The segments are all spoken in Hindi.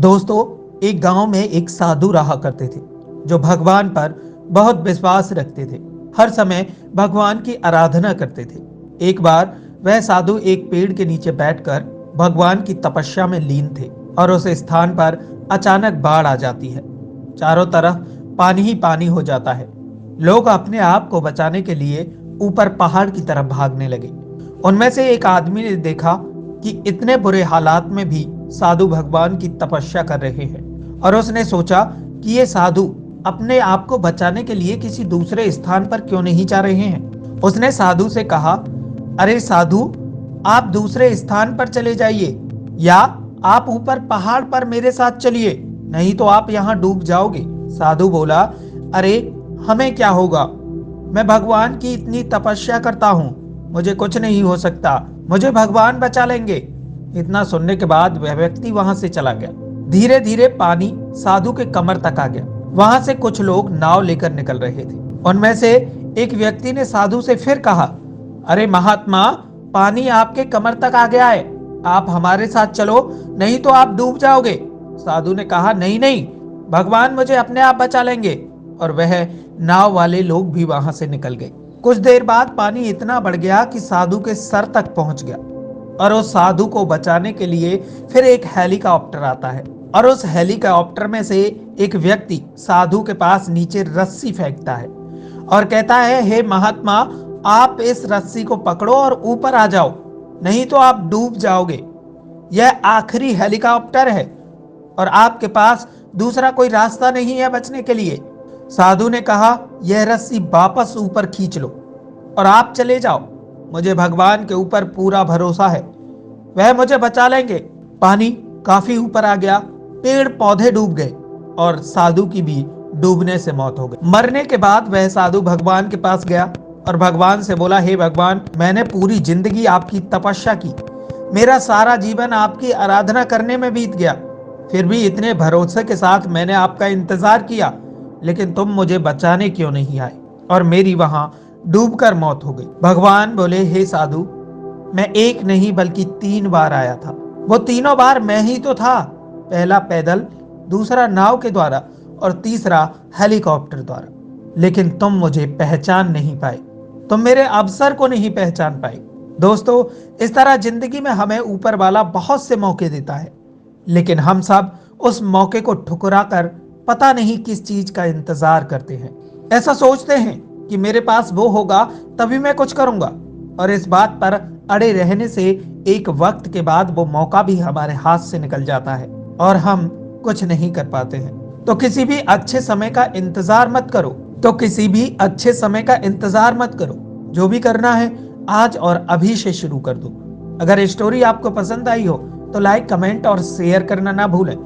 दोस्तों, एक गांव में एक साधु रहा करते थे जो भगवान पर बहुत विश्वास रखते थे। हर समय भगवान की आराधना करते थे। एक बार वह साधु एक पेड़ के नीचे बैठकर भगवान की तपस्या में लीन थे और उस स्थान पर अचानक बाढ़ आ जाती है। चारों तरफ पानी ही पानी हो जाता है। लोग अपने आप को बचाने के लिए ऊपर पहाड़ की तरफ भागने लगे। उनमें से एक आदमी ने देखा कि इतने बुरे हालात में भी साधु भगवान की तपस्या कर रहे हैं और उसने सोचा कि ये साधु अपने आप को बचाने के लिए किसी दूसरे स्थान पर क्यों नहीं जा रहे हैं। उसने साधु से कहा, अरे साधु, आप दूसरे स्थान पर चले जाइए या आप ऊपर पहाड़ पर मेरे साथ चलिए, नहीं तो आप यहाँ डूब जाओगे। साधु बोला, अरे हमें क्या होगा, मैं भगवान की इतनी तपस्या करता हूँ, मुझे कुछ नहीं हो सकता, मुझे भगवान बचा लेंगे। इतना सुनने के बाद वह व्यक्ति वहां से चला गया। धीरे धीरे पानी साधु के कमर तक आ गया। वहां से कुछ लोग नाव लेकर निकल रहे थे। उनमें से एक व्यक्ति ने साधु से फिर कहा, अरे महात्मा, पानी आपके कमर तक आ गया है, आप हमारे साथ चलो, नहीं तो आप डूब जाओगे। साधु ने कहा, नहीं नहीं, भगवान मुझे अपने आप बचा लेंगे। और वह नाव वाले लोग भी वहां से निकल गए। कुछ देर बाद पानी इतना बढ़ गया कि साधु के सर तक पहुंच गया और उस साधु को बचाने के लिए फिर एक हेलीकॉप्टर आता है और उस हेलीकॉप्टर में से एक व्यक्ति साधु के पास नीचे रस्सी फेंकता है और कहता है, हे महात्मा, आप इस रस्सी को पकड़ो और ऊपर आ जाओ, नहीं तो आप डूब जाओगे। यह आखिरी हेलीकॉप्टर है और आपके पास दूसरा कोई रास्ता नहीं है बचने के लिए। साधु ने कहा, यह रस्सी वापस ऊपर खींच लो और आप चले जाओ, मुझे भगवान के ऊपर पूरा भरोसा है, वह मुझे बचा लेंगे। पानी काफी ऊपर आ गया, पेड़ पौधे डूब गए और साधु की भी डूबने से मौत हो गई। मरने के बाद वह साधु भगवान के पास गया और भगवान से बोला, हे भगवान, मैंने पूरी जिंदगी आपकी तपस्या की, मेरा सारा जीवन आपकी आराधना करने में बीत गया, फिर भी इतने भरोसे के साथ मैंने आपका इंतजार किया, लेकिन तुम मुझे बचाने क्यों नहीं आए और मेरी वहां डूबकर मौत हो गई। भगवान बोले, हे साधु, मैं एक नहीं बल्कि 3 बार आया था। वो तीनों बार मैं ही तो था, पहला पैदल, दूसरा नाव के द्वारा और तीसरा हेलीकॉप्टर द्वारा, लेकिन तुम मुझे पहचान नहीं पाए, तुम मेरे अवसर को नहीं पहचान पाए। दोस्तों, इस तरह जिंदगी में हमें ऊपर वाला बहुत से मौके देता है, लेकिन हम सब उस मौके को ठुकरा कर पता नहीं किस चीज का इंतजार करते हैं। ऐसा सोचते हैं कि मेरे पास वो होगा तभी मैं कुछ करूंगा, और इस बात पर अड़े रहने से एक वक्त के बाद वो मौका भी हमारे हाथ से निकल जाता है और हम कुछ नहीं कर पाते हैं। तो किसी भी अच्छे समय का इंतजार मत करो, जो भी करना है आज और अभी से शुरू कर दो। अगर स्टोरी आपको पसंद आई हो तो लाइक, कमेंट और शेयर करना ना भूलें।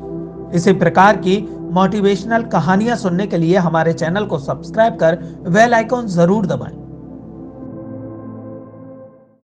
इसी प्रकार की मोटिवेशनल कहानियां सुनने के लिए हमारे चैनल को सब्सक्राइब कर बेल आइकॉन जरूर दबाएं।